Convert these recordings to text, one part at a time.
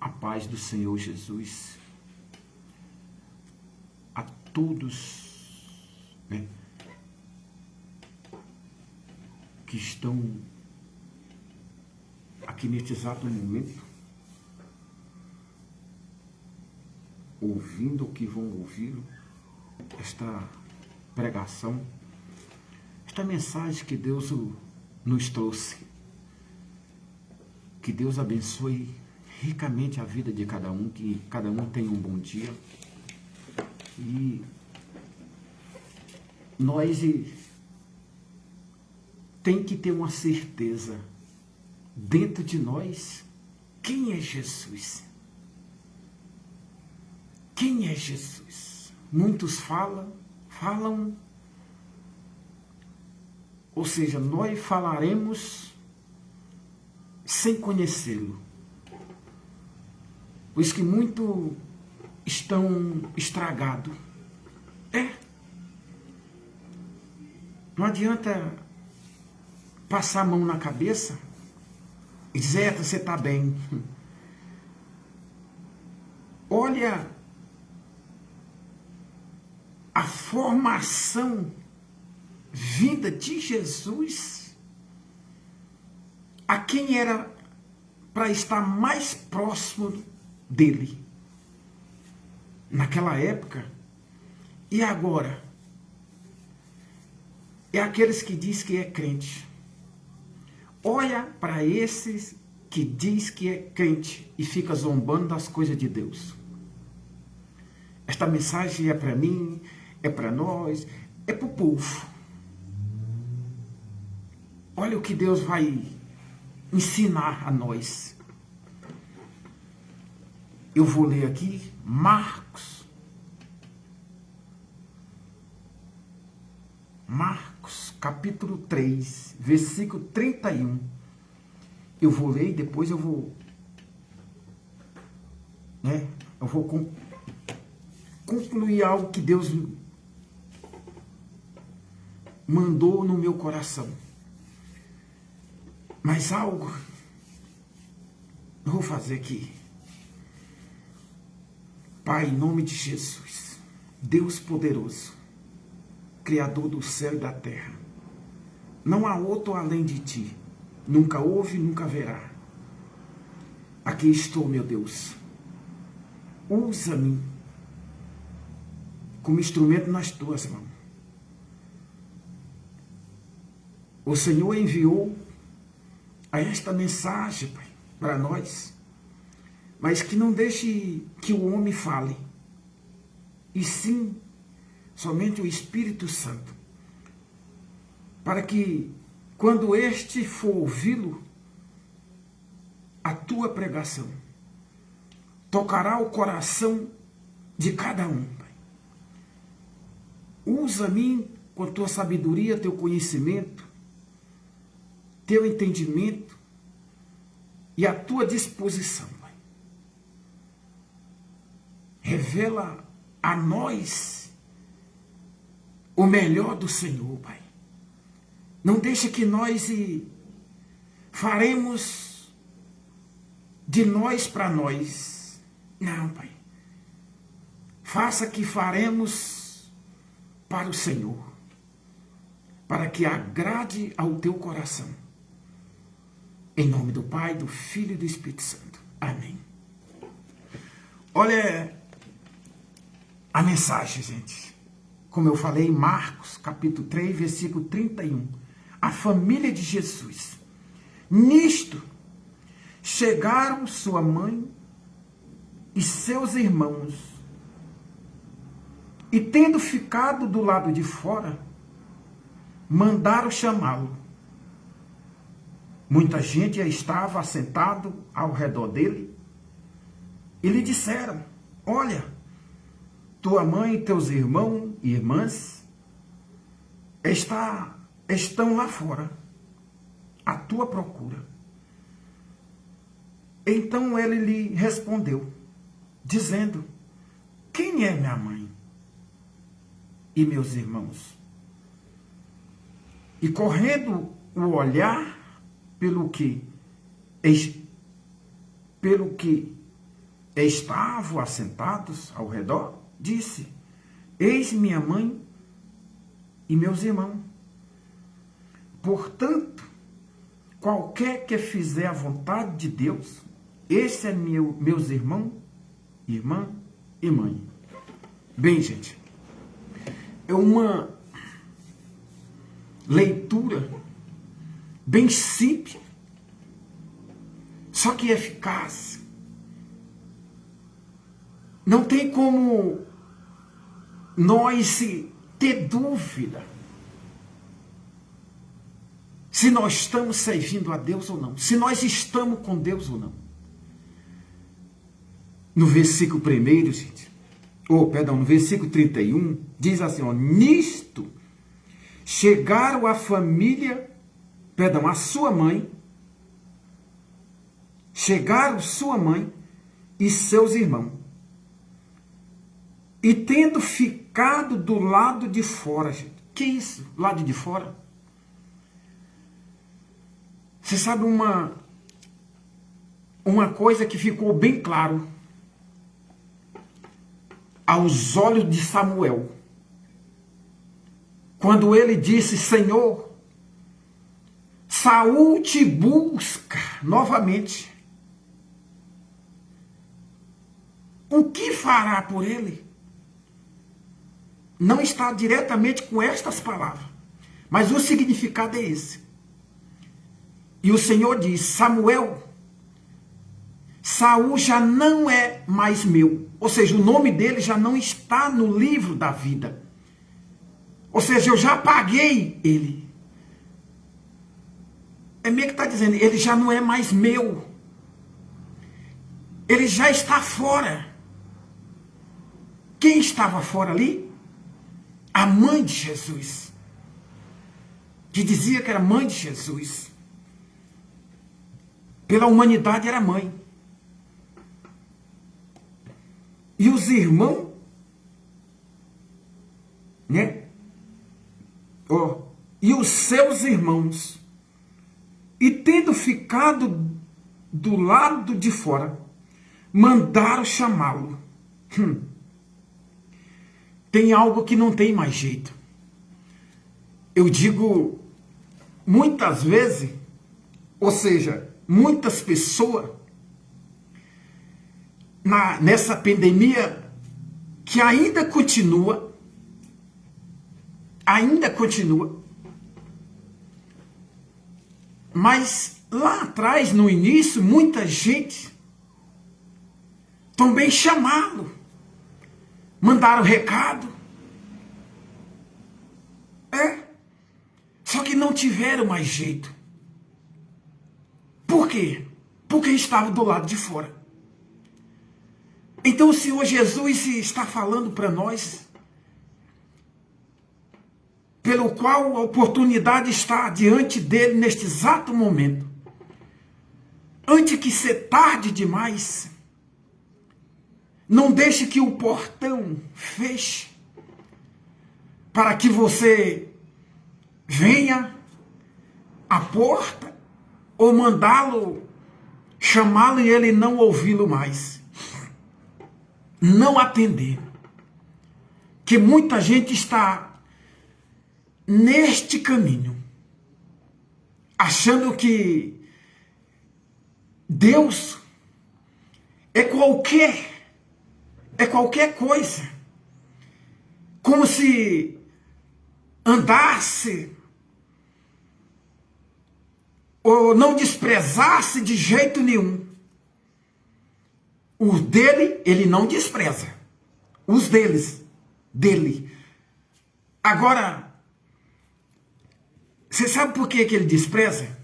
A paz do Senhor Jesus a todos, né, que estão aqui neste exato momento, ouvindo ou que vão ouvir esta pregação, esta mensagem que Deus nos trouxe. Que Deus abençoe ricamente a vida de cada um, que cada um tenha um bom dia. E nós tem que ter uma certeza dentro de nós, quem é Jesus? Quem é Jesus? Muitos falam, ou seja, nós falaremos sem conhecê-lo. Por isso que muitos estão estragados. Não adianta passar a mão na cabeça e dizer, você está bem. Olha a formação vinda de Jesus a quem era para estar mais próximo dele naquela época. E agora é aqueles que diz que é crente. Olha para esses que diz que é crente e fica zombando das coisas de Deus. Esta mensagem é para mim, é para nós, é para o povo. Olha o que Deus vai ensinar a nós. Eu vou ler aqui Marcos, capítulo 3, versículo 31. Eu vou ler e depois eu vou concluir algo que Deus mandou no meu coração. Mas algo eu vou fazer aqui. Pai, em nome de Jesus, Deus poderoso, Criador do céu e da terra, não há outro além de ti, nunca houve, nunca haverá. Aqui estou, meu Deus, usa-me como instrumento nas tuas mãos. O Senhor enviou a esta mensagem, Pai, para nós, mas que não deixe que o homem fale, e sim, somente o Espírito Santo, para que, quando este for ouvi-lo, a tua pregação tocará o coração de cada um, Pai. Usa-me com a tua sabedoria, teu conhecimento, teu entendimento e a tua disposição, Pai. Revela a nós o melhor do Senhor, Pai. Não deixe que nós faremos de nós para nós. Não, Pai. Faça que faremos para o Senhor, para que agrade ao teu coração. Em nome do Pai, do Filho e do Espírito Santo. Amém. Olha a mensagem, gente. Como eu falei, Marcos, capítulo 3, versículo 31. A família de Jesus. Nisto, chegaram sua mãe e seus irmãos, e tendo ficado do lado de fora, mandaram chamá-lo. Muita gente estava assentado ao redor dele, e lhe disseram, olha, tua mãe e teus irmãos e irmãs estão lá fora, à tua procura. Então ele lhe respondeu, dizendo, quem é minha mãe e meus irmãos? E correndo o olhar pelo que estavam assentados ao redor, disse: Eis minha mãe e meus irmãos. Portanto, qualquer que fizer a vontade de Deus, esse é meus irmãos, irmã e mãe. Bem, gente, é uma leitura bem simples, só que eficaz. Não tem como nós ter dúvida se nós estamos servindo a Deus ou não, se nós estamos com Deus ou não. No versículo 1, gente, no versículo 31, diz assim, nisto chegaram a família, a sua mãe, chegaram sua mãe e seus irmãos, e tendo ficado do lado de fora, gente. Que isso? Lado de fora? Você sabe uma coisa que ficou bem claro aos olhos de Samuel, quando ele disse: Senhor, Saul te busca novamente. O que fará por ele? Não está diretamente com estas palavras, mas o significado é esse. E o Senhor diz: Samuel, Saul já não é mais meu. Ou seja, o nome dele já não está no livro da vida. Ou seja, eu já apaguei ele. É meio que está dizendo, ele já não é mais meu. Ele já está fora. Quem estava fora ali? A mãe de Jesus. Que dizia que era mãe de Jesus. Pela humanidade era mãe. E os irmãos, né? E os seus irmãos, e tendo ficado do lado de fora, mandaram chamá-lo. Tem algo que não tem mais jeito. Eu digo, muitas vezes, ou seja, muitas pessoas, nessa pandemia, que ainda continua, mas lá atrás, no início, muita gente também chamaram, mandaram recado, só que não tiveram mais jeito. Por quê? Porque estavam do lado de fora. Então o Senhor Jesus está falando para nós, pelo qual a oportunidade está diante dele neste exato momento. Antes que seja tarde demais, não deixe que o portão feche, para que você venha à porta, ou mandá-lo, chamá-lo e ele não ouvi-lo mais. Não atender. Que muita gente está neste caminho, achando que Deus é qualquer coisa, como se andasse ou não desprezasse de jeito nenhum. Os dele, ele não despreza. Os dele. Agora, você sabe por que ele despreza?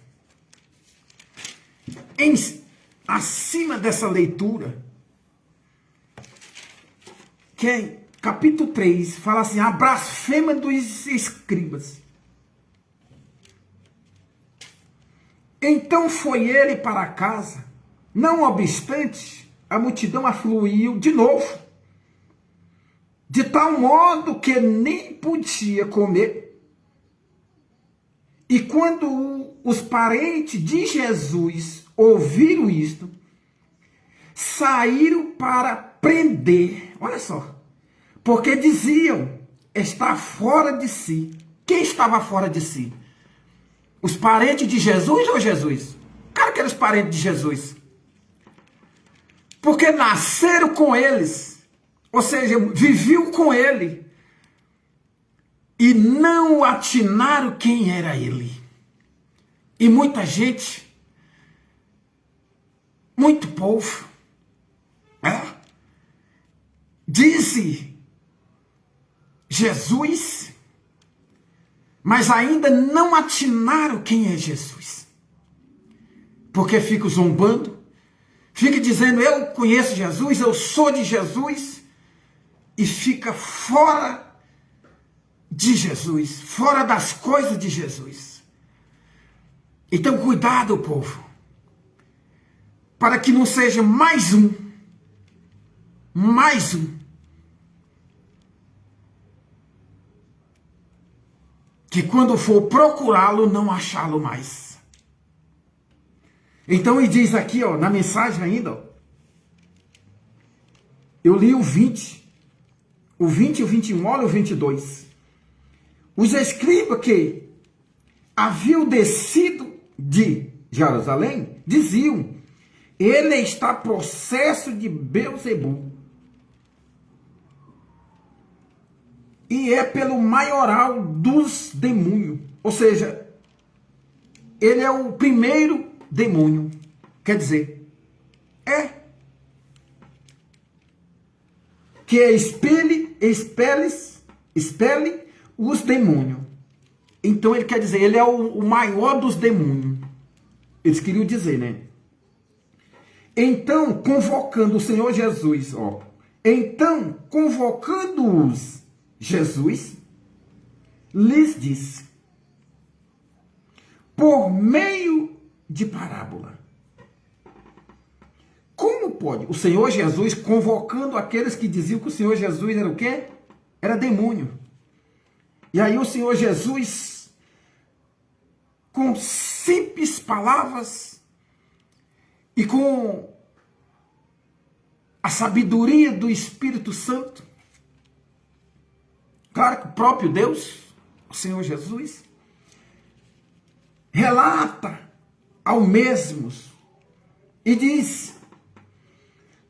Acima dessa leitura, que é capítulo 3, fala assim, a blasfêmia dos escribas. Então foi ele para casa, não obstante, a multidão afluiu de novo, de tal modo que nem podia comer. E quando os parentes de Jesus ouviram isto, saíram para prender. Olha só. Porque diziam, está fora de si. Quem estava fora de si? Os parentes de Jesus ou Jesus? Claro que eram os parentes de Jesus. Porque nasceram com eles. Ou seja, viviam com ele. E não atinaram quem era ele. E muita gente, muito povo, disse Jesus, mas ainda não atinaram quem é Jesus. Porque fica zombando, fica dizendo, eu conheço Jesus, eu sou de Jesus, e fica fora de Jesus, fora das coisas de Jesus. Então, cuidado, povo, para que não seja mais um, que quando for procurá-lo, não achá-lo mais. Então, ele diz aqui, ó, na mensagem ainda, ó, eu li o 20 e o 21, olha o 22. Os escribas que haviam descido de Jerusalém diziam, ele está possesso de Beelzebul e é pelo maioral dos demônios. Ou seja, ele é o primeiro demônio. Quer dizer, que expele os demônios. Então ele quer dizer, ele é o maior dos demônios. Eles queriam dizer, né? Então, convocando o Senhor Jesus, ó. Então, convocando-os, Jesus lhes disse, por meio de parábola. Como pode? O Senhor Jesus convocando aqueles que diziam que o Senhor Jesus era o quê? Era demônio. E aí o Senhor Jesus, com simples palavras e com a sabedoria do Espírito Santo, claro que o próprio Deus, o Senhor Jesus, relata ao mesmos e diz,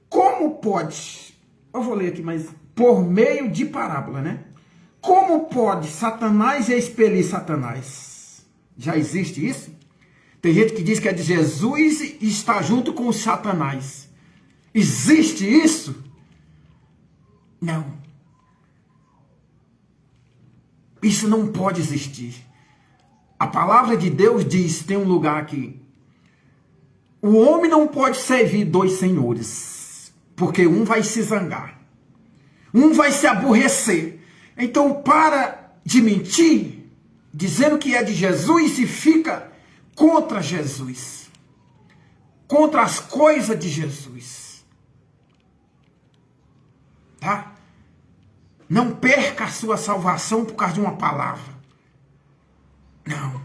como pode, eu vou ler aqui, mas por meio de parábola, né? Como pode Satanás expelir Satanás? Já existe isso? Tem gente que diz que é de Jesus e está junto com o Satanás. Existe isso? Não. Isso não pode existir. A palavra de Deus diz, tem um lugar aqui, o homem não pode servir dois senhores, porque um vai se zangar, um vai se aborrecer. Então, para de mentir, dizendo que é de Jesus e fica contra Jesus, contra as coisas de Jesus. Tá? Não perca a sua salvação por causa de uma palavra. Não.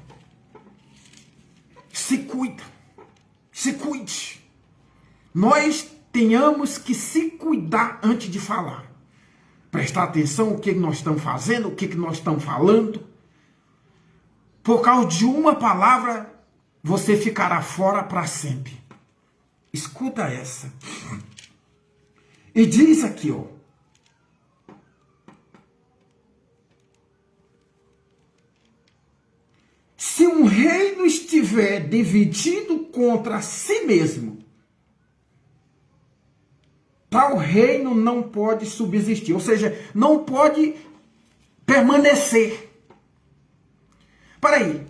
Se cuida. Se cuide. Nós tenhamos que se cuidar antes de falar. Prestar atenção o que nós estamos fazendo, o que nós estamos falando. Por causa de uma palavra, você ficará fora para sempre. Escuta essa. E diz aqui, ó. Se um reino estiver dividido contra si mesmo, tal reino não pode subsistir, ou seja, não pode permanecer. Para aí,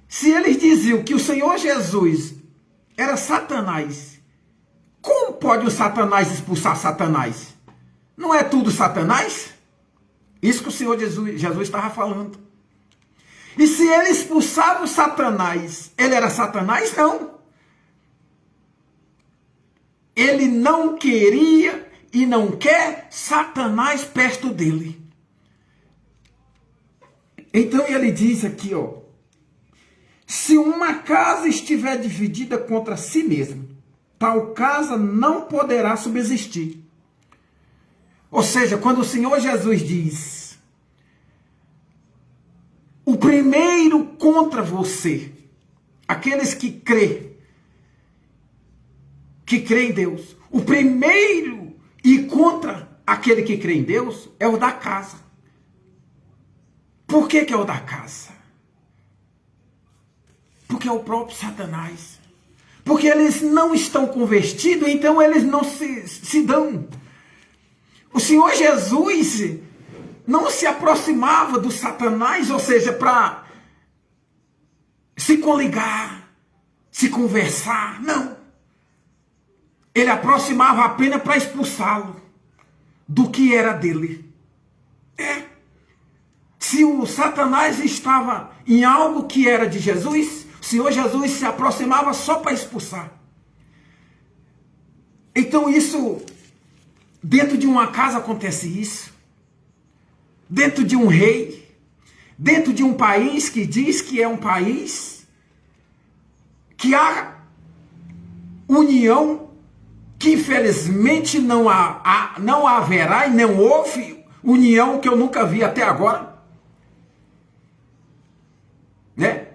se eles diziam que o Senhor Jesus era Satanás, como pode o Satanás expulsar Satanás? Não é tudo Satanás? Isso que o Senhor Jesus estava falando. E se ele expulsava o Satanás, ele era Satanás? Não. Ele não queria e não quer Satanás perto dele. Então ele diz aqui, ó. Se uma casa estiver dividida contra si mesma, tal casa não poderá subsistir. Ou seja, quando o Senhor Jesus diz, o primeiro contra você, aqueles que crê em Deus, o primeiro e contra aquele que crê em Deus é o da casa. Por que é o da casa? Porque é o próprio Satanás. Porque eles não estão convertidos, então eles não se dão. O Senhor Jesus não se aproximava do Satanás, ou seja, para se coligar, se conversar, não. Ele aproximava apenas para expulsá-lo do que era dele. Se o Satanás estava em algo que era de Jesus, o Senhor Jesus se aproximava só para expulsar. Então isso, dentro de uma casa acontece isso. Dentro de um rei, dentro de um país que diz que é um país que há união, que infelizmente não haverá e não houve união que eu nunca vi até agora. Né?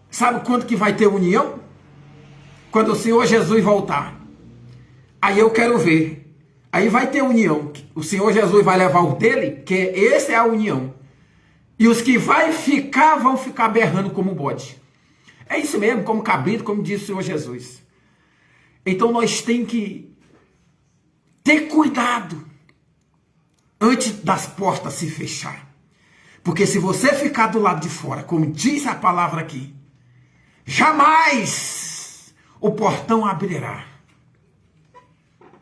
Sabe quando que vai ter união? Quando o Senhor Jesus voltar. Aí eu quero ver. Aí vai ter união. O Senhor Jesus vai levar o dele, que essa é a união. E os que vão ficar berrando como bode. É isso mesmo, como cabrito, como disse o Senhor Jesus. Então nós temos que ter cuidado antes das portas se fechar. Porque se você ficar do lado de fora, como diz a palavra aqui, jamais o portão abrirá.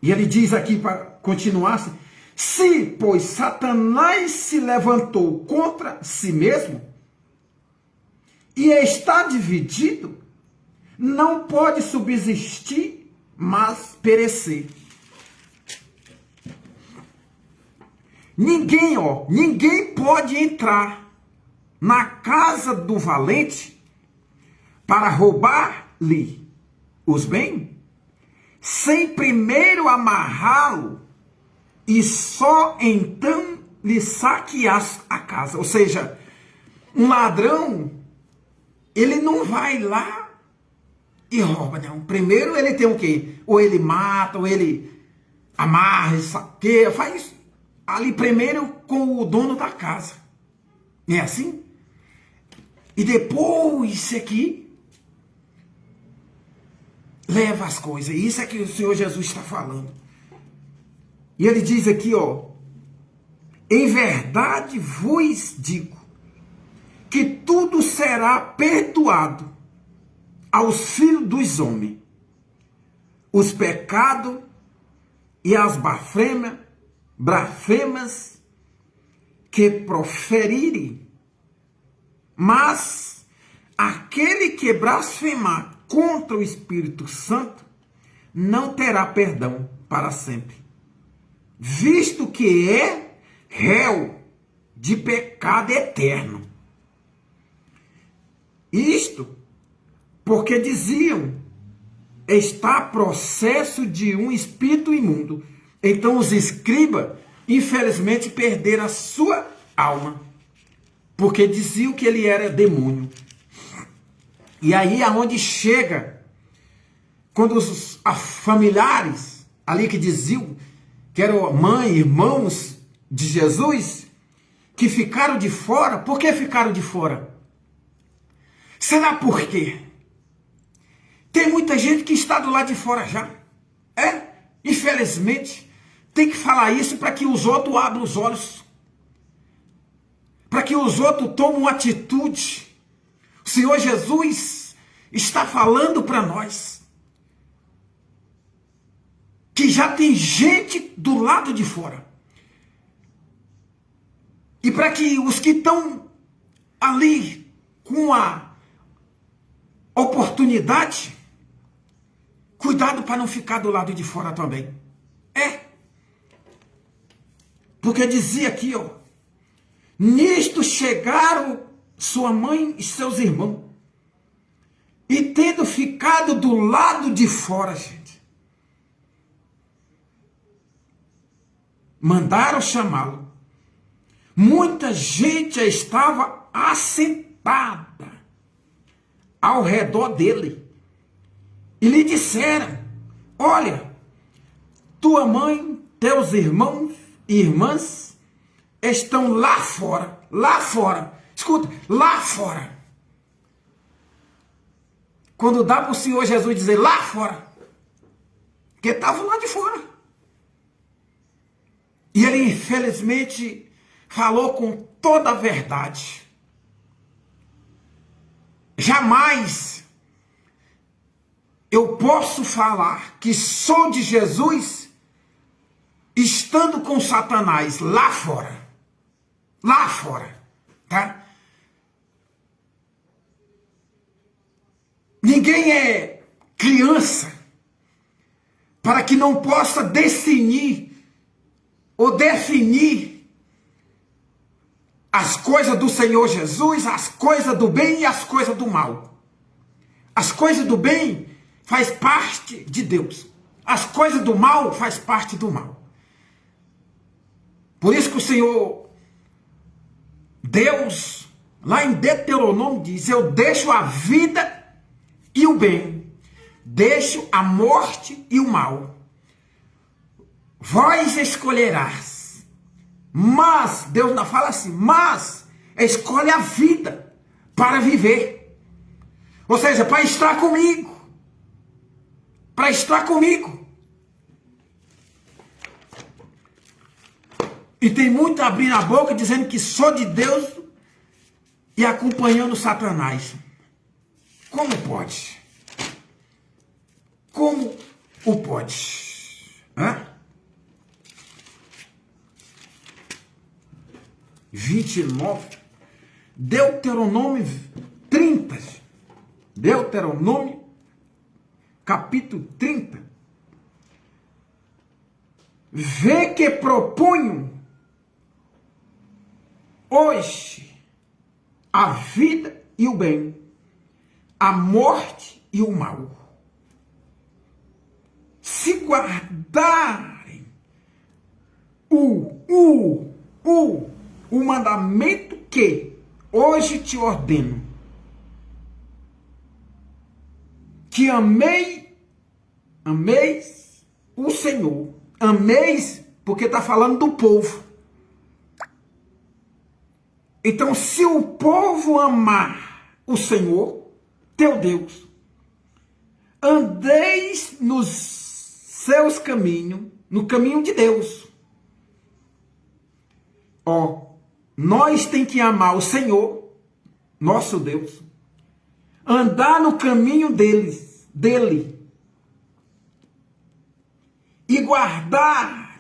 E ele diz aqui, para continuar, se, pois, Satanás se levantou contra si mesmo e está dividido, não pode subsistir, mas perecer. Ninguém pode entrar na casa do valente para roubar-lhe os bens, sem primeiro amarrá-lo e só então lhe saquear a casa. Ou seja, um ladrão, ele não vai lá e rouba, não. Primeiro ele tem o quê? Ou ele mata, ou ele amarra, saqueia, faz ali primeiro com o dono da casa. Não é assim? E depois isso aqui leva as coisas. Isso é que o Senhor Jesus está falando. E ele diz aqui, em verdade vos digo que tudo será perdoado aos filhos dos homens, os pecados e as blasfemas que proferirem, mas aquele que blasfemar contra o Espírito Santo não terá perdão para sempre, visto que é réu de pecado eterno. Isto porque diziam, está processo de um espírito imundo. Então os escribas, infelizmente, perderam a sua alma, porque diziam que ele era demônio. E aí aonde chega, quando os familiares ali que diziam que eram mãe, irmãos de Jesus, que ficaram de fora. Por que ficaram de fora? Será por quê? Tem muita gente que está do lado de fora já. Infelizmente, tem que falar isso para que os outros abram os olhos. Para que os outros tomem uma atitude. O Senhor Jesus está falando para nós que já tem gente do lado de fora. E para que os que estão ali com a oportunidade, cuidado para não ficar do lado de fora também. Porque dizia aqui, nisto chegaram sua mãe e seus irmãos, E tendo ficado do lado de fora, gente, mandaram chamá-lo. Muita gente estava assentada ao redor dele. E lhe disseram: olha, tua mãe, teus irmãos e irmãs estão lá fora. Lá fora. Escuta, lá fora. Quando dá para o Senhor Jesus dizer lá fora, porque estavam lá de fora. E ele, infelizmente, falou com toda a verdade. Jamais eu posso falar que sou de Jesus estando com Satanás lá fora. Lá fora, tá? Ninguém é criança para que não possa definir ou definir as coisas do Senhor Jesus, as coisas do bem e as coisas do mal. As coisas do bem faz parte de Deus. As coisas do mal faz parte do mal. Por isso que o Senhor, Deus, lá em Deuteronômio diz: eu deixo a vida e o bem, deixo a morte e o mal. Vós escolherás. Mas, Deus não fala assim, mas escolhe a vida para viver. Ou seja, para estar comigo. Para estar comigo. E tem muito abrindo a boca dizendo que sou de Deus e acompanhando Satanás. Como pode? Como o pode? Hã? 29, Deuteronômio 30, Deuteronômio capítulo 30. Vê que proponho hoje a vida e o bem, a morte e o mal. Se guardarem o mandamento que hoje te ordeno, que ameis o Senhor. Ameis, porque está falando do povo. Então, se o povo amar o Senhor, teu Deus, andeis nos seus caminhos, no caminho de Deus. Nós tem que amar o Senhor, nosso Deus, andar no caminho dele, e guardar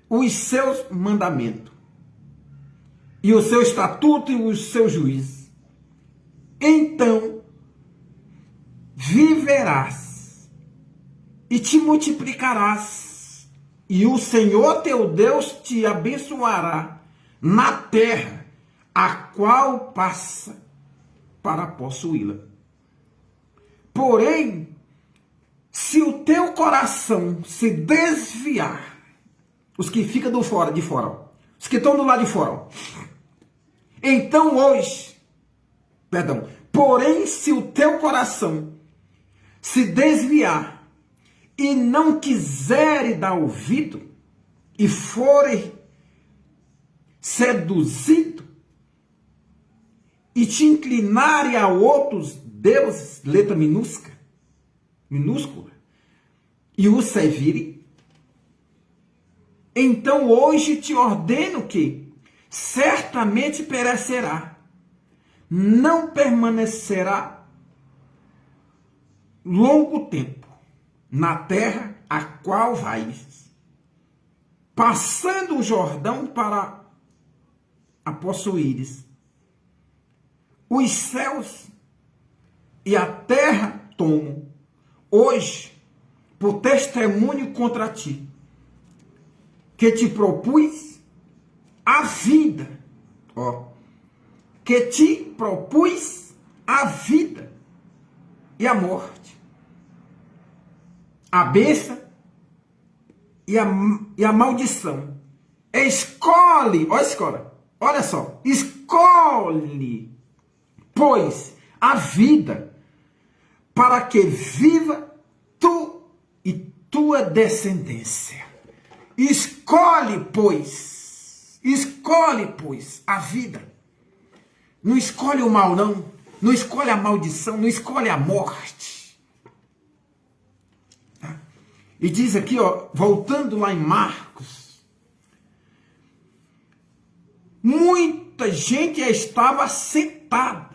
os seus mandamentos, e o seu estatuto e os seus juízes. Então viverás e te multiplicarás, e o Senhor teu Deus te abençoará na terra a qual passa para possuí-la. Porém, se o teu coração se desviar, os que ficam de fora, os que estão do lado de fora, então porém, se o teu coração se desviar e não quiser dar ouvido e for seduzido e te inclinar a outros deuses, letra minúscula, e o servirem, então hoje te ordeno que certamente perecerá, não permanecerá longo tempo na terra a qual vais, passando o Jordão para a possuíres. Os céus e a terra tomo hoje por testemunho contra ti, que te propus a vida, que te propus a vida e a morte, a bênção e a maldição. Escolhe, olha só, escolhe, pois, a vida, para que viva tu e tua descendência. Escolhe, pois, a vida. Não escolhe o mal, não. Não escolhe a maldição, não escolhe a morte. Tá? E diz aqui, ó, voltando lá em Marcos, muita gente estava sentada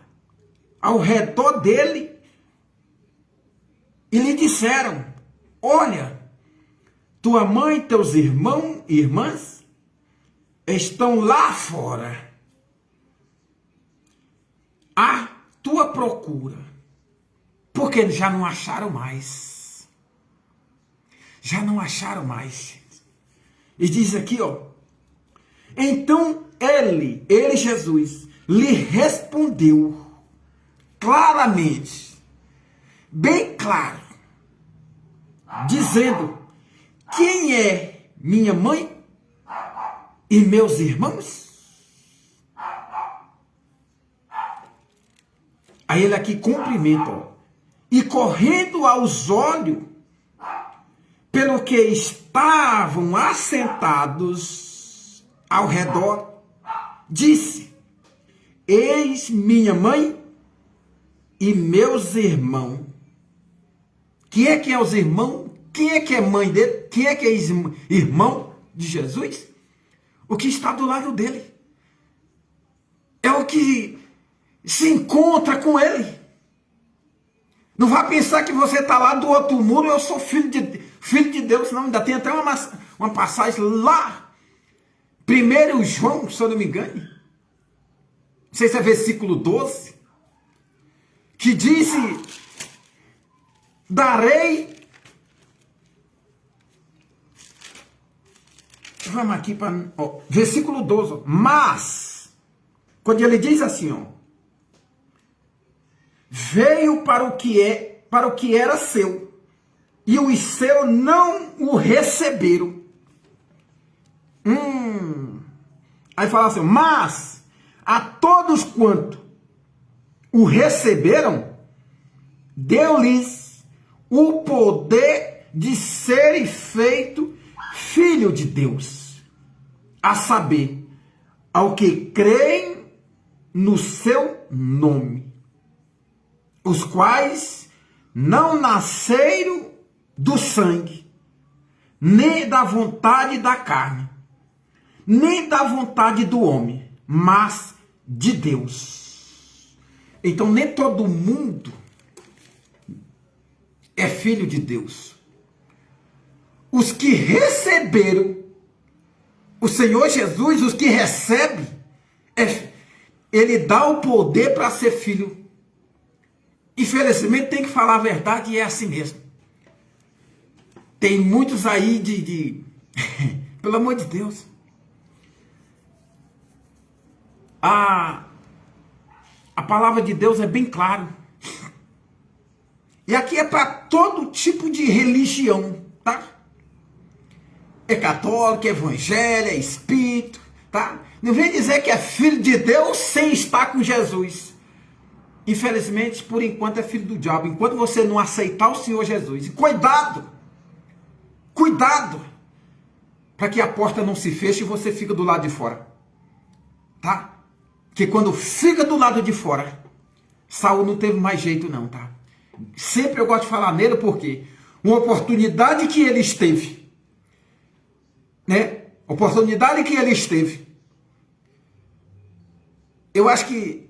ao redor dele e lhe disseram: olha, tua mãe e teus irmãos e irmãs estão lá fora à tua procura, porque já não acharam mais. Já não acharam mais. E diz aqui, ó, então ele, Jesus, lhe respondeu claramente, bem claro, dizendo: quem é minha mãe e meus irmãos? Aí ele aqui cumprimenta, ó, e correndo aos olhos, pelo que estavam assentados ao redor, disse: eis minha mãe e meus irmãos. Quem é os irmãos? Quem é mãe dele? Quem é irmão de Jesus? O que está do lado dele. É o que se encontra com ele. Não vá pensar que você está lá do outro muro, eu sou filho de Deus. Não, ainda tem até uma passagem lá. 1 João, se eu não me engano. Não sei se é versículo 12. Que diz: darei. Vamos aqui para. Versículo 12. Ó, mas, quando ele diz assim, ó, veio para o que era seu, e os seus não o receberam. Aí fala assim: mas a todos quanto o receberam, deu-lhes o poder de serem feito filho de Deus, a saber, ao que creem no seu nome, os quais não nasceram do sangue, nem da vontade da carne, nem da vontade do homem, mas de Deus. Então, nem todo mundo é filho de Deus. Os que receberam o Senhor Jesus, os que recebem, ele dá o poder para ser filho. Infelizmente, tem que falar a verdade, e é assim mesmo. Tem muitos aí pelo amor de Deus. A palavra de Deus é bem clara. E aqui é para todo tipo de religião, tá? É católico, é evangélico, é espírito, tá? Não vem dizer que é filho de Deus sem estar com Jesus. Infelizmente, por enquanto é filho do diabo. Enquanto você não aceitar o Senhor Jesus. E cuidado! Cuidado! Para que a porta não se feche e você fica do lado de fora. Tá? Porque quando fica do lado de fora, Saul não teve mais jeito não, tá? Sempre eu gosto de falar nele porque uma oportunidade que ele esteve, né? Oportunidade que ele esteve. Eu acho que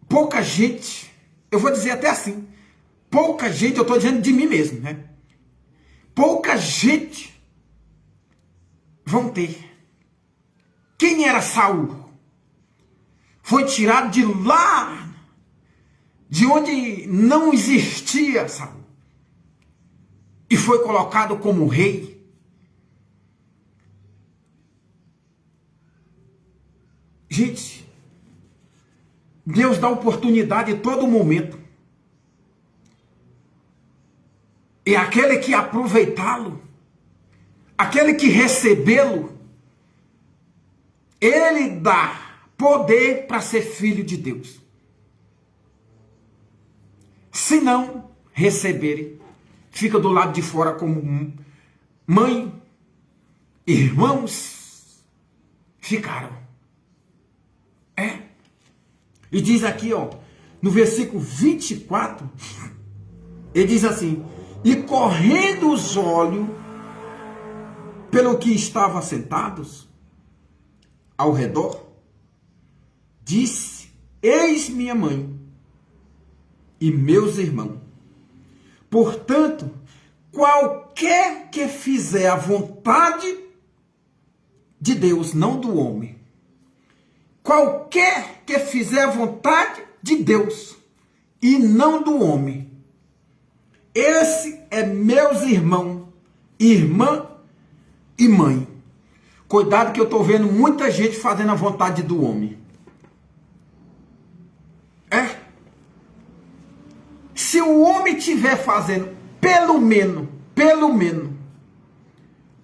pouca gente, eu vou dizer até assim, pouca gente, eu estou dizendo de mim mesmo, né? Pouca gente vão ter. Quem era Saul? Foi tirado de lá, de onde não existia Saul, e foi colocado como rei. Gente, Deus dá oportunidade em todo momento. E aquele que aproveitá-lo, aquele que recebê-lo, ele dá poder para ser filho de Deus. Se não receberem, fica do lado de fora como mãe, irmãos ficaram. E diz aqui, ó, no versículo 24, ele diz assim: e correndo os olhos pelo que estavam sentados ao redor, disse: eis minha mãe e meus irmãos. Portanto, qualquer que fizer a vontade de Deus, não do homem, qualquer que fizer a vontade de Deus e não do homem, esse é meus irmãos, irmã e mãe. Cuidado que eu estou vendo muita gente fazendo a vontade do homem. Se o homem estiver fazendo pelo menos,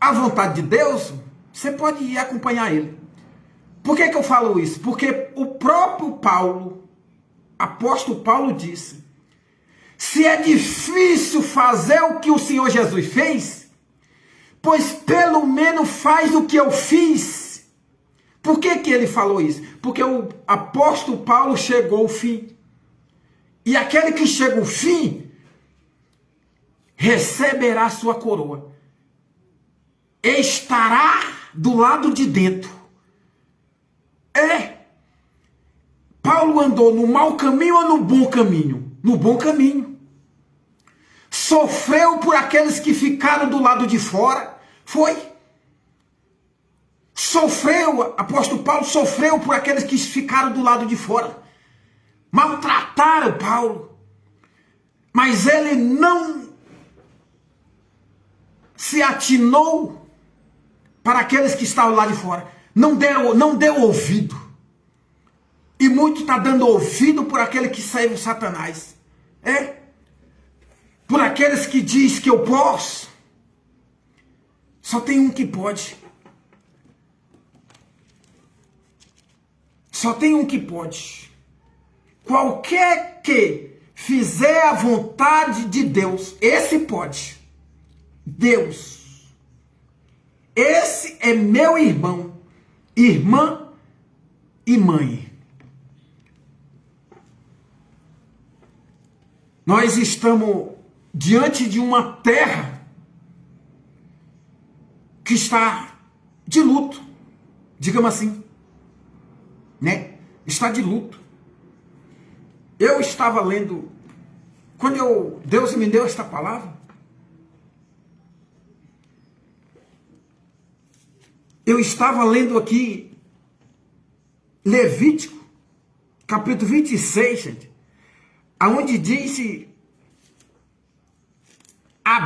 a vontade de Deus, você pode ir acompanhar ele. Por que eu falo isso? Porque o próprio Paulo, apóstolo Paulo, disse: se é difícil fazer o que o Senhor Jesus fez, pois pelo menos faz o que eu fiz. Por que ele falou isso? Porque o apóstolo Paulo chegou ao fim. E aquele que chega ao fim receberá sua coroa. Estará do lado de dentro. Paulo andou no mau caminho ou no bom caminho? No bom caminho. Sofreu por aqueles que ficaram do lado de fora? Foi. Sofreu, apóstolo Paulo sofreu por aqueles que ficaram do lado de fora. Maltrataram Paulo. Mas ele não se atinou para aqueles que estavam lá de fora. Não deu ouvido. E muito está dando ouvido por aquele que serve Satanás. Por aqueles que diz que eu posso. Só tem um que pode. Só tem um que pode. Qualquer que fizer a vontade de Deus, esse pode. Deus. Esse é meu irmão, irmã e mãe. Nós estamos diante de uma terra que está de luto, digamos assim, né? Está de luto. Eu estava lendo, quando Deus me deu esta palavra, eu estava lendo aqui Levítico, capítulo 26, gente, aonde diz a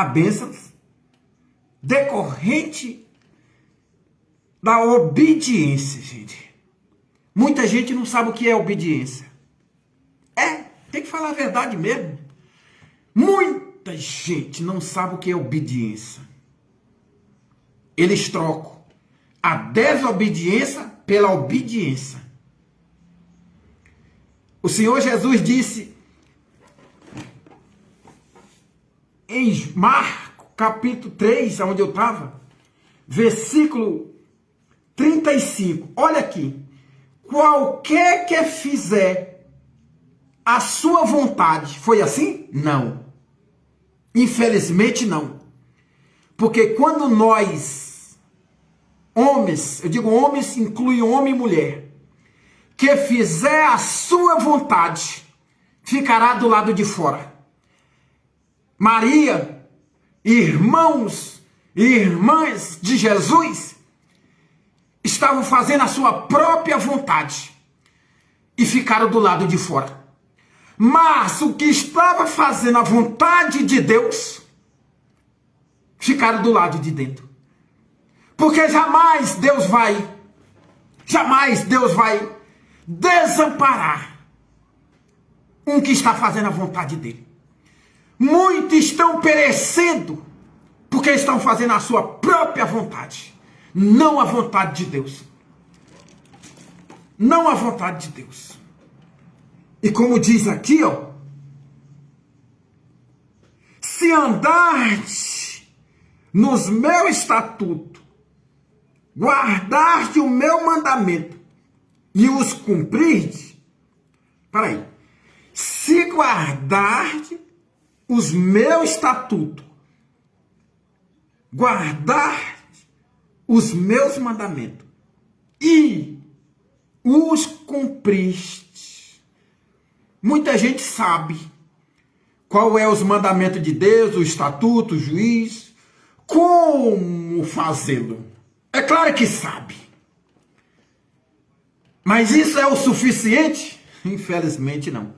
bênção decorrente da obediência, gente. Muita gente não sabe o que é obediência. Tem que falar a verdade mesmo. Muita gente não sabe o que é obediência. Eles trocam a desobediência pela obediência. O Senhor Jesus disse em Marcos, capítulo 3, onde eu estava, versículo 35. Olha aqui. Qualquer que fizer a sua vontade. Foi assim? Não. Infelizmente não. Porque quando nós, homens, eu digo homens, inclui homem e mulher, que fizer a sua vontade, ficará do lado de fora. Maria, irmãos e irmãs de Jesus, estavam fazendo a sua própria vontade e ficaram do lado de fora. Mas o que estava fazendo a vontade de Deus, ficaram do lado de dentro. Porque jamais Deus vai Jamais Deus vai desamparar um que está fazendo a vontade dele. Muitos estão perecendo porque estão fazendo a sua própria vontade, não a vontade de Deus. Não a vontade de Deus. E como diz aqui, ó, se andardes nos meus estatutos, guardardes o meu mandamento e os cumprirdes, peraí, se guardardes os meus estatutos, guardardes os meus mandamentos e os cumpristes. Muita gente sabe qual é os mandamentos de Deus, o estatuto, o juiz, como fazê-lo. É claro que sabe. Mas isso é o suficiente? Infelizmente não.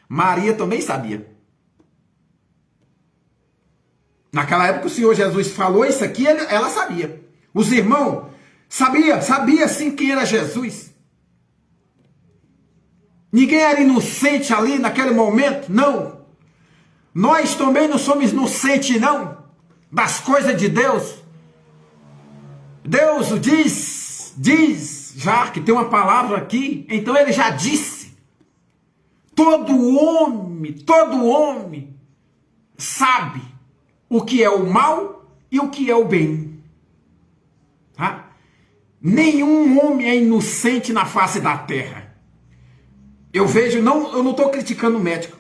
Maria também sabia. Naquela época o Senhor Jesus falou isso aqui, ela sabia. Os irmãos sabia sim quem era Jesus. Ninguém era inocente ali naquele momento, não. Nós também não somos inocentes, não, das coisas de Deus. Deus diz, já que tem uma palavra aqui, então ele já disse. Todo homem sabe o que é o mal e o que é o bem. Tá? Nenhum homem é inocente na face da terra. Eu não estou criticando o médico,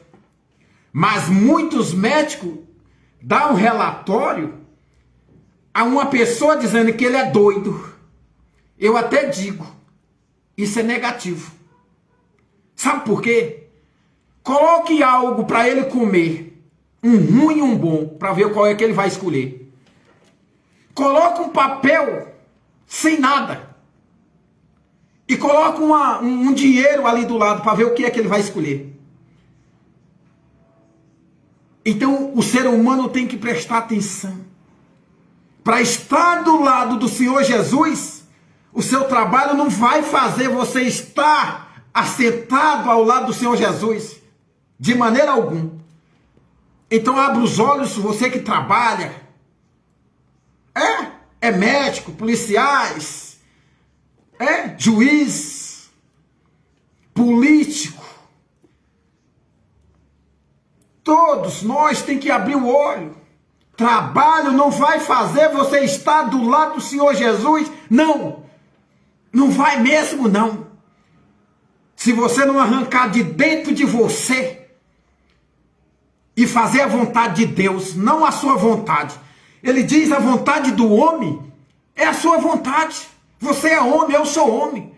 mas muitos médicos dão um relatório a uma pessoa dizendo que ele é doido. Eu até digo, isso é negativo. Sabe por quê? Coloque algo para ele comer, um ruim e um bom, para ver qual é que ele vai escolher. Coloque um papel sem nada e coloque um dinheiro ali do lado para ver o que é que ele vai escolher. Então o ser humano tem que prestar atenção. Para estar do lado do Senhor Jesus, o seu trabalho não vai fazer você estar assentado ao lado do Senhor Jesus, de maneira alguma. Então abra os olhos, você que trabalha, é médico, policiais, juiz, político. Todos nós temos que abrir o olho. Trabalho não vai fazer você estar do lado do Senhor Jesus, não. Não vai mesmo, não. Se você não arrancar de dentro de você e fazer a vontade de Deus, não a sua vontade. Ele diz: a vontade do homem é a sua vontade. Você é homem, eu sou homem.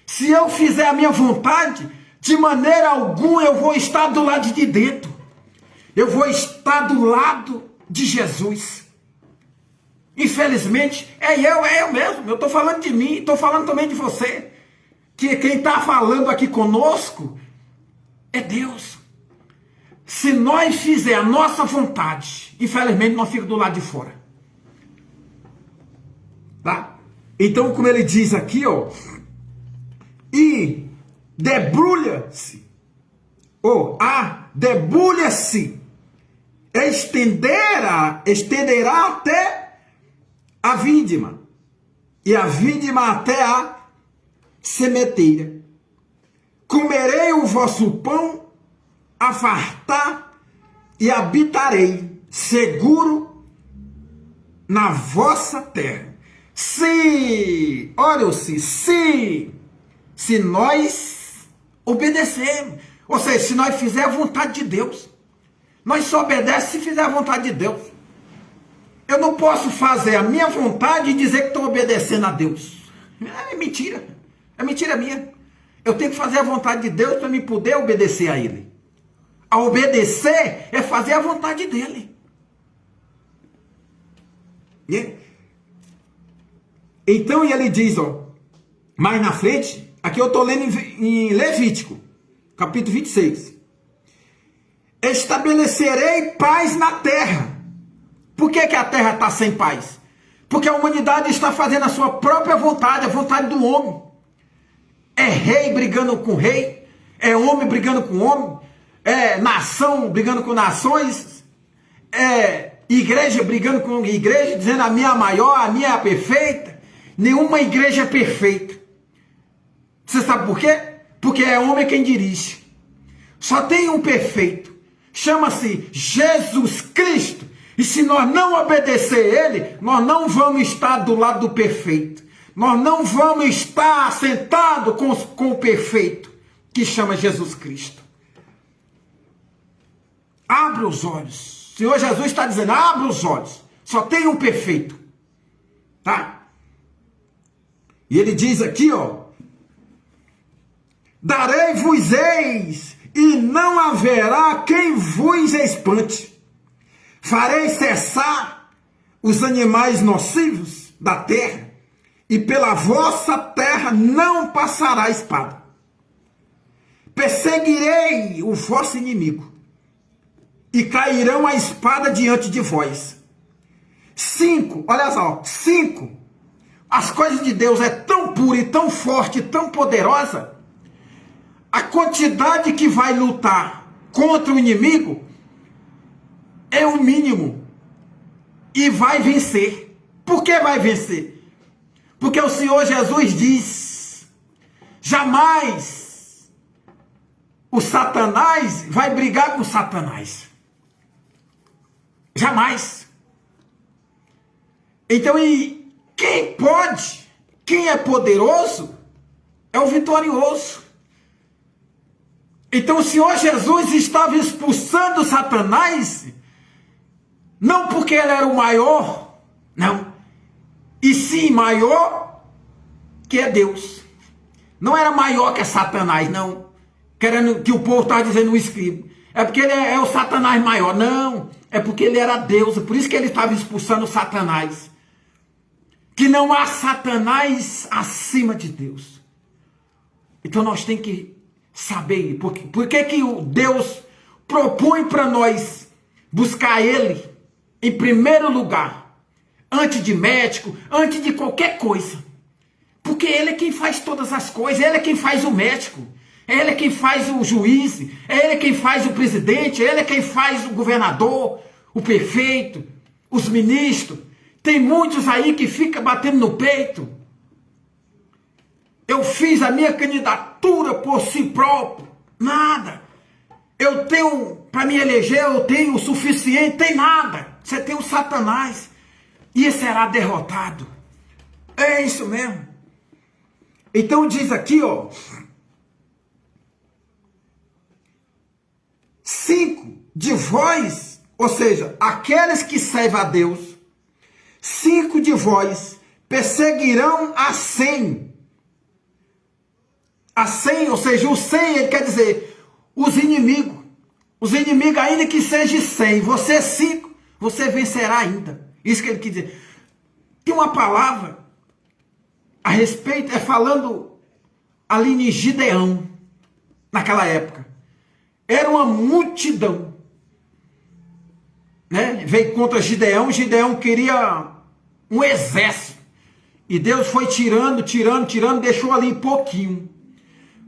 Se eu fizer a minha vontade, de maneira alguma eu vou estar do lado de dentro. Eu vou estar do lado de Jesus. Infelizmente, é eu mesmo. Eu estou falando de mim, estou falando também de você. Que quem está falando aqui conosco é Deus. Se nós fizer a nossa vontade, infelizmente nós ficamos do lado de fora. Tá? Então, como ele diz aqui, ó, e debulha-se, debulha-se, estenderá até a vindima, e a vindima até a sementeira. Comerei o vosso pão a fartar e habitarei seguro na vossa terra. Se nós obedecermos, ou seja, se nós fizermos a vontade de Deus, nós só obedecemos se fizer a vontade de Deus. Eu não posso fazer a minha vontade e dizer que estou obedecendo a Deus. É mentira. É mentira minha. Eu tenho que fazer a vontade de Deus para me poder obedecer a Ele. A obedecer é fazer a vontade dEle. Então ele diz, mais na frente, aqui eu estou lendo em Levítico, capítulo 26. Estabelecerei paz na terra. Por que a terra está sem paz? Porque a humanidade está fazendo a sua própria vontade, a vontade do homem. É rei brigando com rei, é homem brigando com homem, é nação brigando com nações, é igreja brigando com igreja, dizendo a minha é a maior, a minha é a perfeita. Nenhuma igreja é perfeita. Você sabe por quê? Porque é homem quem dirige. Só tem um perfeito. Chama-se Jesus Cristo. E se nós não obedecer ele, nós não vamos estar do lado do perfeito. Nós não vamos estar sentados com o perfeito, que chama Jesus Cristo. Abre os olhos. O Senhor Jesus está dizendo, abre os olhos. Só tem um perfeito. Tá? E ele diz aqui, ó. Darei-vos eis, e não haverá quem vos espante. Farei cessar os animais nocivos da terra, e pela vossa terra não passará espada. Perseguirei o vosso inimigo, e cairão a espada diante de vós. 5, olha só, 5. As coisas de Deus é tão pura e tão forte, tão poderosa, a quantidade que vai lutar contra o inimigo é o mínimo. E vai vencer. Por que vai vencer? Porque o Senhor Jesus diz, jamais o Satanás vai brigar com Satanás. Jamais. Então, e quem pode, quem é poderoso, é o vitorioso. Então o Senhor Jesus estava expulsando Satanás, não porque ele era o maior, não, e sim maior que é Deus. Não era maior que Satanás, não, querendo que o povo está dizendo no escrito. É porque ele é o Satanás maior. Não, é porque ele era Deus, por isso que ele estava expulsando Satanás. Que não há Satanás acima de Deus. Então nós temos que saber por que o Deus propõe para nós buscar ele em primeiro lugar, antes de médico, antes de qualquer coisa. Porque ele é quem faz todas as coisas, ele é quem faz o médico, ele é quem faz o juiz, ele é quem faz o presidente, ele é quem faz o governador, o prefeito, os ministros. Tem muitos aí que ficam batendo no peito. Eu fiz a minha candidatura por si próprio. Nada. Eu tenho, para me eleger, eu tenho o suficiente. Tem nada. Você tem o Satanás. E será derrotado. É isso mesmo. Então diz aqui, ó. 5 de vós, ou seja, aqueles que servem a Deus, 5 de vós perseguirão a 100. A 100, ou seja, o 100, ele quer dizer, os inimigos. Os inimigos, ainda que seja 100, você 5, você vencerá ainda. Isso que ele quer dizer. Tem uma palavra a respeito, falando ali em Gideão, naquela época. Era uma multidão. Né? Veio contra Gideão, Gideão queria um exército. E Deus foi tirando, deixou ali pouquinho.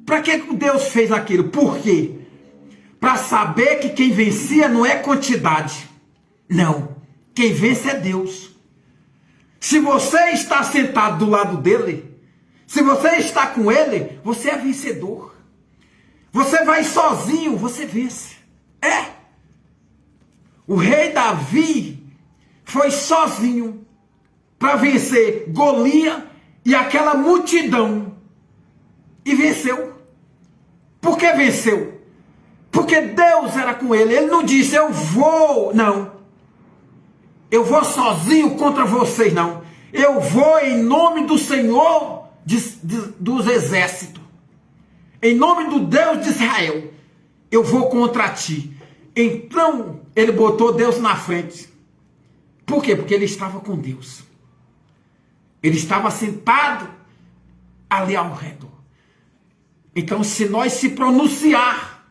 Para que Deus fez aquilo? Por quê? Para saber que quem vencia não é quantidade. Não. Quem vence é Deus. Se você está sentado do lado dele, se você está com ele, você é vencedor. Você vai sozinho, você vence. É. O rei Davi foi sozinho para vencer Golias e aquela multidão. E venceu. Por que venceu? Porque Deus era com ele. Ele não disse, eu vou. Não. Eu vou sozinho contra vocês, não. Eu vou em nome do Senhor dos exércitos. Em nome do Deus de Israel. Eu vou contra ti. Então, ele botou Deus na frente. Por quê? Porque ele estava com Deus. Ele estava sentado ali ao redor. Então, se nós se pronunciar,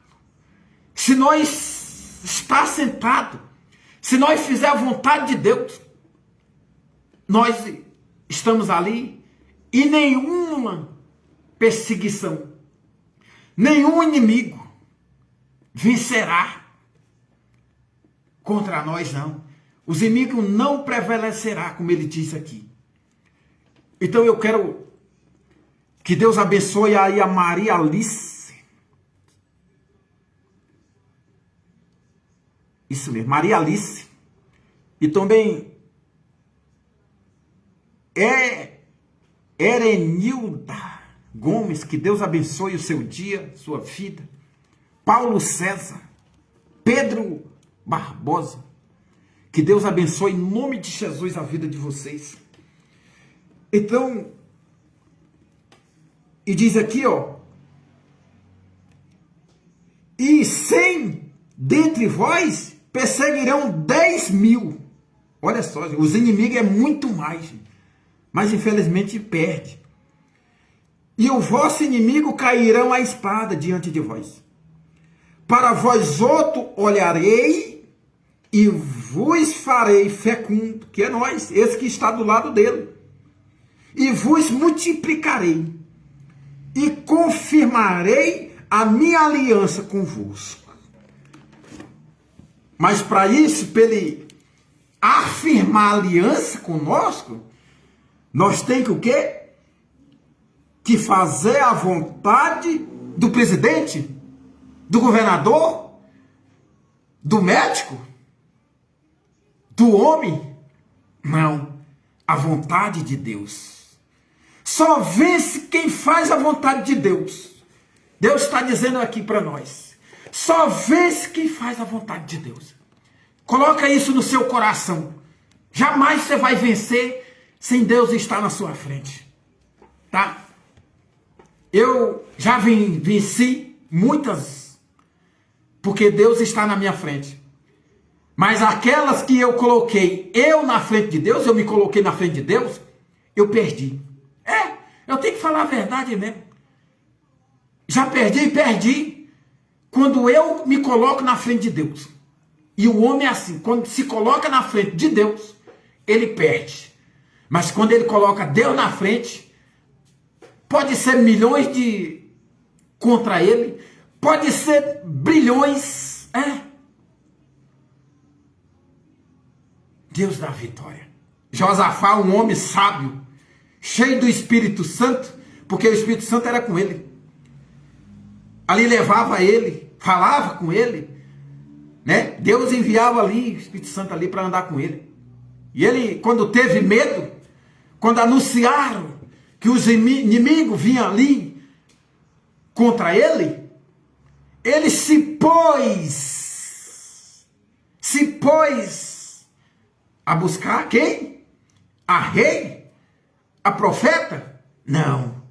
se nós estar sentado, se nós fizer a vontade de Deus, nós estamos ali e nenhuma perseguição, nenhum inimigo vencerá contra nós, não. Os inimigos não prevalecerá, como ele disse aqui. Então eu quero que Deus abençoe aí a Maria Alice. Isso mesmo, Maria Alice. E também Erenilda Gomes, que Deus abençoe o seu dia, sua vida. Paulo César, Pedro Barbosa, que Deus abençoe em nome de Jesus a vida de vocês. Então, e diz aqui, ó, e 100 dentre vós perseguirão 10.000. Olha só, os inimigos é muito mais, mas infelizmente perde. E o vosso inimigo cairão a espada diante de vós. Para vós outro olharei e vos farei fecundo, que é nós, esse que está do lado dele. E vos multiplicarei e confirmarei a minha aliança convosco. Mas para isso, para ele afirmar a aliança conosco, nós temos que o quê? Que fazer a vontade do presidente, do governador, do médico, do homem. Não, a vontade de Deus. Só vence quem faz a vontade de Deus. Deus está dizendo aqui para nós. Só vence quem faz a vontade de Deus. Coloca isso no seu coração. Jamais você vai vencer sem Deus estar na sua frente. Tá? Eu já venci muitas, porque Deus está na minha frente. Mas aquelas que eu coloquei eu na frente de Deus, eu me coloquei na frente de Deus, eu perdi. Eu tenho que falar a verdade mesmo. Já perdi quando eu me coloco na frente de Deus. E o homem é assim, quando se coloca na frente de Deus, ele perde. Mas quando ele coloca Deus na frente, pode ser milhões de contra ele, pode ser bilhões. Deus dá a vitória. Josafá, um homem sábio, cheio do Espírito Santo, porque o Espírito Santo era com ele. Ali levava ele, falava com ele, né? Deus enviava ali o Espírito Santo ali para andar com ele. E ele, quando teve medo, quando anunciaram que os inimigos vinham ali contra ele, ele se pôs a buscar quem? A rei? A profeta? Não.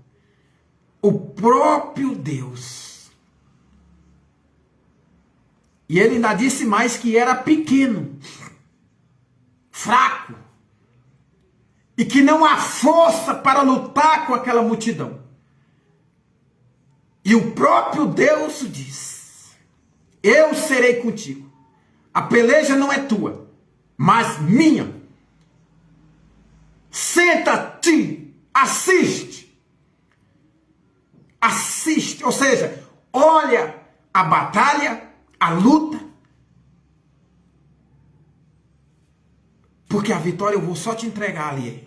O próprio Deus. E ele ainda disse mais que era pequeno, fraco, e que não há força para lutar com aquela multidão. E o próprio Deus diz: eu serei contigo. A peleja não é tua, mas minha. Senta-te, assiste, ou seja, olha a batalha, a luta, porque a vitória eu vou só te entregar ali,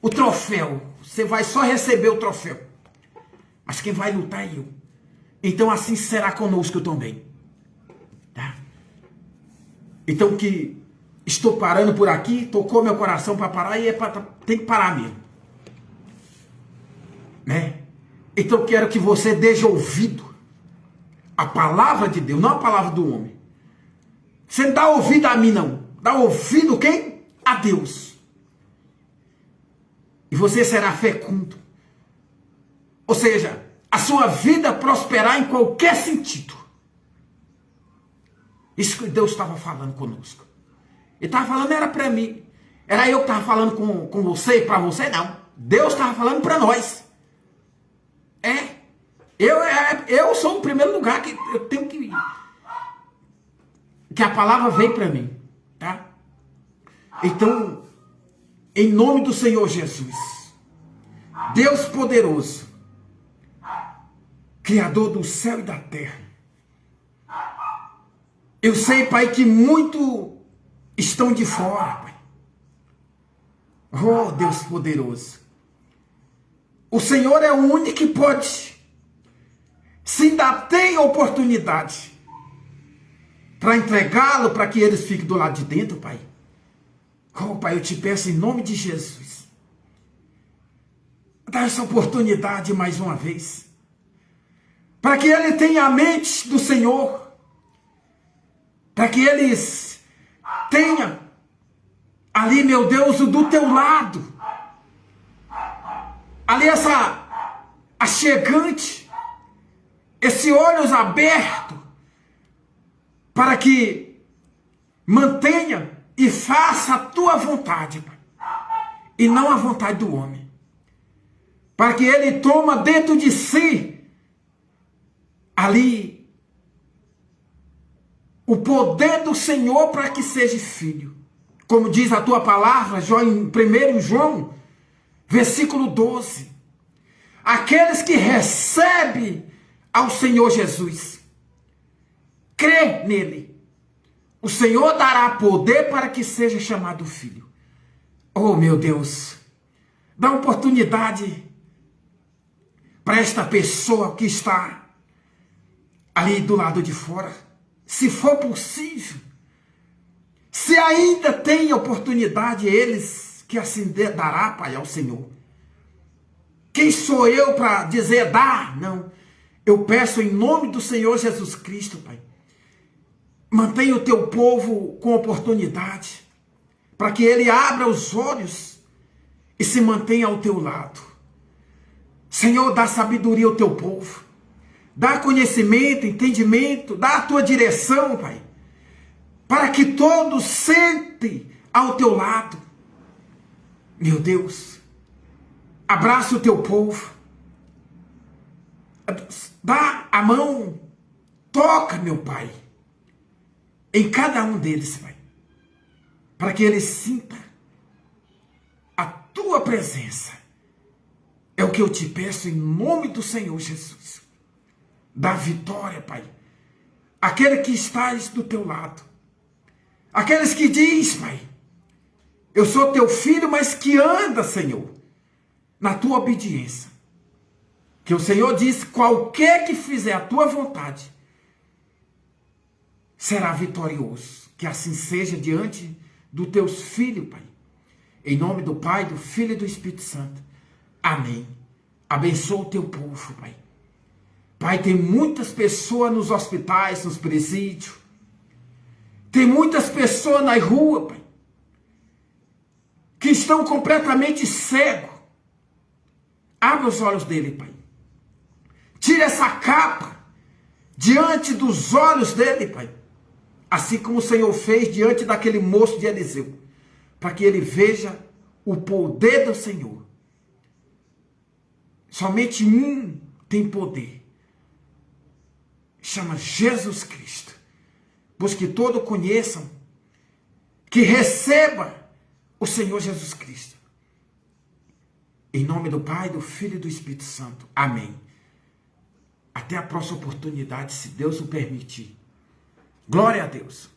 o troféu, você vai só receber o troféu, mas quem vai lutar é eu. Então assim será conosco também, tá? Então que estou parando por aqui, tocou meu coração para parar e tem que parar mesmo, né? Então eu quero que você dê ouvido à palavra de Deus, não à palavra do homem. Você não dá ouvido a mim, não. Dá ouvido quem? A Deus. E você será fecundo. Ou seja, a sua vida prosperar em qualquer sentido. Isso que Deus estava falando conosco. Ele estava falando, era para mim. Era eu que estava falando com você, para você não. Deus estava falando para nós. Eu sou o primeiro lugar que eu tenho que ir. Que a palavra vem para mim. Tá? Então, em nome do Senhor Jesus, Deus poderoso, Criador do céu e da terra. Eu sei, Pai, que muitos estão de fora, Pai. Oh, Deus poderoso. O Senhor é o único que pode, se ainda tem oportunidade, para entregá-lo, para que eles fiquem do lado de dentro, Pai. Oh, Pai, eu te peço em nome de Jesus, dá essa oportunidade mais uma vez, para que ele tenha a mente do Senhor, para que eles tenham ali, meu Deus, do teu lado, ali essa achegante, esse olhos abertos, para que mantenha e faça a tua vontade, Pai, e não a vontade do homem, para que ele toma dentro de si ali o poder do Senhor para que seja filho, como diz a tua palavra, em 1 João, versículo 12, aqueles que recebem ao Senhor Jesus, crê nele, o Senhor dará poder para que seja chamado filho. Oh, meu Deus, dá oportunidade para esta pessoa que está ali do lado de fora, se for possível, se ainda tem oportunidade, eles que assim dará, Pai, ao Senhor. Quem sou eu para dizer dá? Não, eu peço em nome do Senhor Jesus Cristo, Pai, mantenha o teu povo com oportunidade, para que ele abra os olhos e se mantenha ao teu lado. Senhor, dá sabedoria ao teu povo, dá conhecimento, entendimento, dá a tua direção, Pai, para que todos sentem ao teu lado. Meu Deus, abraça o teu povo, dá a mão, toca, meu Pai, em cada um deles, Pai, para que eles sintam a tua presença. É o que eu te peço em nome do Senhor Jesus. Dá vitória, Pai, aquele que estás do teu lado, aqueles que diz, Pai, eu sou teu filho, mas que anda, Senhor, na tua obediência. Que o Senhor diz, qualquer que fizer a tua vontade, será vitorioso. Que assim seja diante dos teus filhos, Pai. Em nome do Pai, do Filho e do Espírito Santo. Amém. Abençoa o teu povo, Pai. Pai, tem muitas pessoas nos hospitais, nos presídios. Tem muitas pessoas na rua, Pai, que estão completamente cegos. Abre os olhos dele, Pai. Tira essa capa diante dos olhos dele, Pai. Assim como o Senhor fez diante daquele moço de Eliseu, para que ele veja o poder do Senhor. Somente um tem poder, chama Jesus Cristo. Pois que todos conheçam, que receba o Senhor Jesus Cristo. Em nome do Pai, do Filho e do Espírito Santo. Amém. Até a próxima oportunidade, se Deus o permitir. Glória a Deus.